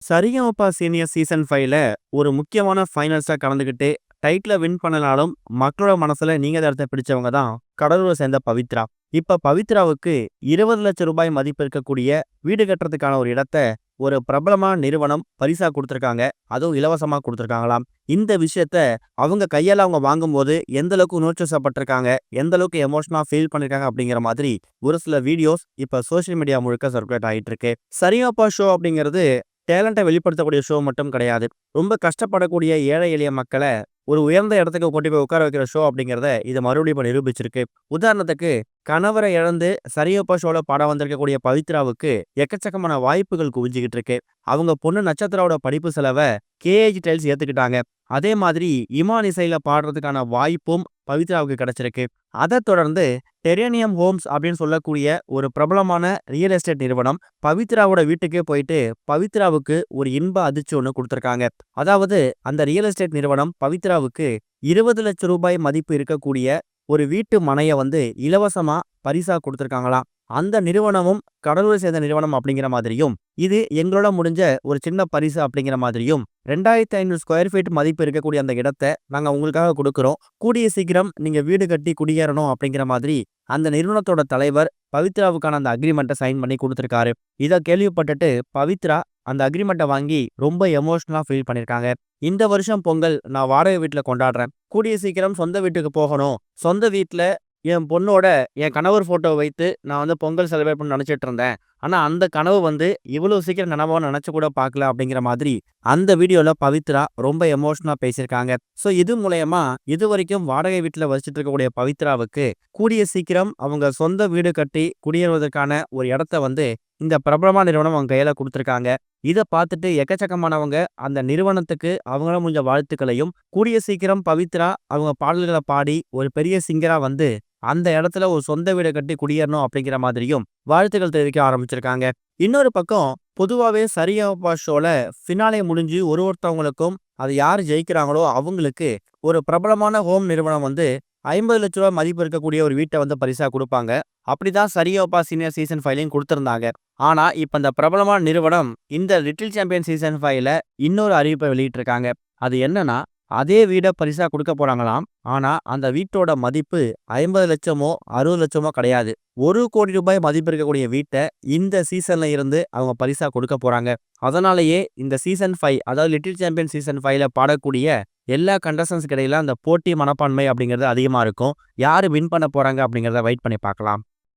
Sa Re Ga Ma Pa senior season 5ல ஒரு முக்கியமான ஃபைனல்ஸா கலந்துக்கிட்டு டைட்டில வின் பண்ணனாலும் மக்களோட மனசுல நீங்காத இடத்த பிடிச்சவங்க தான் கடலூரை சேர்ந்த பவித்ரா. இப்ப பவித்ராவுக்கு 20 லட்சம் ரூபாய் மதிப்பு இருக்கக்கூடிய வீடு கட்டுறதுக்கான ஒரு இடத்த ஒரு பிரபலமான நிறுவனம் பரிசா கொடுத்துருக்காங்க. அதுவும் இலவசமா கொடுத்துருக்காங்களாம். இந்த விஷயத்த அவங்க கையால அவங்க வாங்கும்போது எந்த அளவுக்கு உணர்ச்சிவசப்பட்டிருக்காங்க, எந்த அளவுக்கு எமோஷனலா ஃபீல் பண்ணிருக்காங்க அப்படிங்கிற மாதிரி ஒரு சில வீடியோஸ் இப்ப சோசியல் மீடியா முழுக்க சர்க்குலேட் ஆயிட்டு இருக்கு. சரிகமபா ஷோ அப்படிங்கிறது டேலண்ட்டை வெளிப்படுத்தக்கூடிய ஷோ மட்டும் கிடையாது. ரொம்ப கஷ்டப்படக்கூடிய ஏழை எளிய மக்கள ஒரு உயர்ந்த இடத்துக்கு கொண்டு போய் உட்கார வைக்கிற ஷோ அப்படிங்கிறத இது மறுபடியும் இப்ப நிரூபிச்சிருக்கு. உதாரணத்துக்கு கணவரை இழந்து சரிகமபா ஷோல பாட வந்திருக்கக்கூடிய பவித்ராவுக்கு எக்கச்சக்கமான வாய்ப்புகள் குவிஞ்சுகிட்டு இருக்கு. அவங்க பொண்ணு நட்சத்திராவோட படிப்பு செலவ கேஏஜி டைல்ஸ் ஏத்துக்கிட்டாங்க. அதே மாதிரி இமான் இசையில பாடுறதுக்கான வாய்ப்பும் பவித்ராவுக்கு கிடைச்சிருக்கு. அதைத் தொடர்ந்து டெரேனியம் ஹோம்ஸ் அப்படின்னு சொல்லக்கூடிய ஒரு பிரபலமான ரியல் எஸ்டேட் நிறுவனம் பவித்ராவோட வீட்டுக்கே போயிட்டு பவித்ராவுக்கு ஒரு இன்ப அதிர்ச்சி ஒன்று கொடுத்துருக்காங்க. அதாவது அந்த ரியல் எஸ்டேட் நிறுவனம் பவித்ராவுக்கு 20 லட்சம் ரூபாய் மதிப்பு இருக்கக்கூடிய ஒரு வீட்டு மனையை இலவசமா பரிசா கொடுத்துருக்காங்களாம். அந்த நிறுவனமும் கடலூரை சேர்ந்த நிறுவனம் அப்படிங்கிற மாதிரியும், இது எங்களோட முடிஞ்ச ஒரு சின்ன பரிசு அப்படிங்கிற மாதிரியும், 2500 ஸ்கொயர் ஃபீட் மதிப்பு இருக்கக்கூடிய அந்த இடத்த நாங்க உங்களுக்காக கொடுக்குறோம். கூடிய சீக்கிரம் நீங்க வீடு கட்டி குடியேறணும் அப்படிங்கிற மாதிரி அந்த நிறுவனத்தோட தலைவர் பவித்ராவுக்கான அந்த அக்ரிமெண்ட்டை சைன் பண்ணி கொடுத்துருக்காரு. இதை கேள்விப்பட்டுட்டு பவித்ரா அந்த அக்ரிமெண்ட்டை வாங்கி ரொம்ப எமோஷனலா ஃபீல் பண்ணியிருக்காங்க. இந்த வருஷம் பொங்கல் நான் வாடகை வீட்டில் கொண்டாடுறேன். கூடிய சீக்கிரம் சொந்த வீட்டுக்கு போகணும். சொந்த வீட்டில் என் பொண்ணோட என் கணவர் ஃபோட்டோ வைத்து நான் பொங்கல் செலிப்ரேட் பண்ண நினச்சிட்டு இருந்தேன். ஆனால் அந்த கனவு இவ்வளோ சீக்கிரம் நனவாக நினச்சி கூட பார்க்கல அப்படிங்கிற மாதிரி அந்த வீடியோவில் பவித்ரா ரொம்ப எமோஷனலாக பேசியிருக்காங்க. ஸோ இது மூலயமா இது வரைக்கும் வாடகை வீட்டில் வசிச்சுட்டு இருக்கக்கூடிய பவித்ராவுக்கு கூடிய சீக்கிரம் அவங்க சொந்த வீடு கட்டி குடியேறுவதற்கான ஒரு இடத்த இந்த பிரபலமான நிறுவனம் அவங்க கையில் கொடுத்துருக்காங்க. இதை பார்த்துட்டு எக்கச்சக்கமானவங்க அந்த நிறுவனத்துக்கு அவங்கள முடிஞ்ச வாழ்த்துக்களையும், கூடிய சீக்கிரம் பவித்ரா அவங்க பாடல்களை பாடி ஒரு பெரிய சிங்கரா அந்த இடத்துல ஒரு சொந்த வீடை கட்டி குடியேறணும் அப்படிங்கிற மாதிரியும் வாழ்த்துக்கள் தெரிவிக்க ஆரம்பிச்சிருக்காங்க. இன்னொரு பக்கம் பொதுவாகவே சரிகமபா ஷோல ஃபினாலே முடிஞ்சு ஒருத்தவங்களுக்கும் அது யார் ஜெயிக்கிறாங்களோ அவங்களுக்கு ஒரு பிரபலமான ஹோம் நிறுவனம் 50 லட்ச ரூபாய் மதிப்பு இருக்கக்கூடிய ஒரு வீட்டை பரிசா கொடுப்பாங்க. அப்படிதான் சரிகமபா சீனியர் சீசன் 5லையும் கொடுத்துருந்தாங்க. ஆனா இப்ப இந்த பிரபலமான நிறுவனம் இந்த லிட்டில் சாம்பியன் சீசன் 5ல இன்னொரு அறிவிப்பை வெளியிட்டிருக்காங்க. அது என்னன்னா, அதே வீடை பரிசா கொடுக்க போறாங்களாம். ஆனா அந்த வீட்டோட மதிப்பு 50 லட்சமோ 60 லட்சமோ கிடையாது. 1 கோடி ரூபாய் மதிப்பு இருக்கக்கூடிய வீட்டை இந்த சீசன்ல இருந்து அவங்க பரிசா கொடுக்க போறாங்க. அதனாலேயே இந்த சீசன் 5, அதாவது லிட்டில் சாம்பியன் சீசன் 5ல பாடக்கூடிய எல்லா கண்டஸ்டன்ஸ்க்கு இடையில அந்த போட்டி மனப்பான்மை அப்படிங்கிறது அதிகமா இருக்கும். யாரு வின் பண்ண போறாங்க அப்படிங்கிறத வெயிட் பண்ணி பார்க்கலாம்.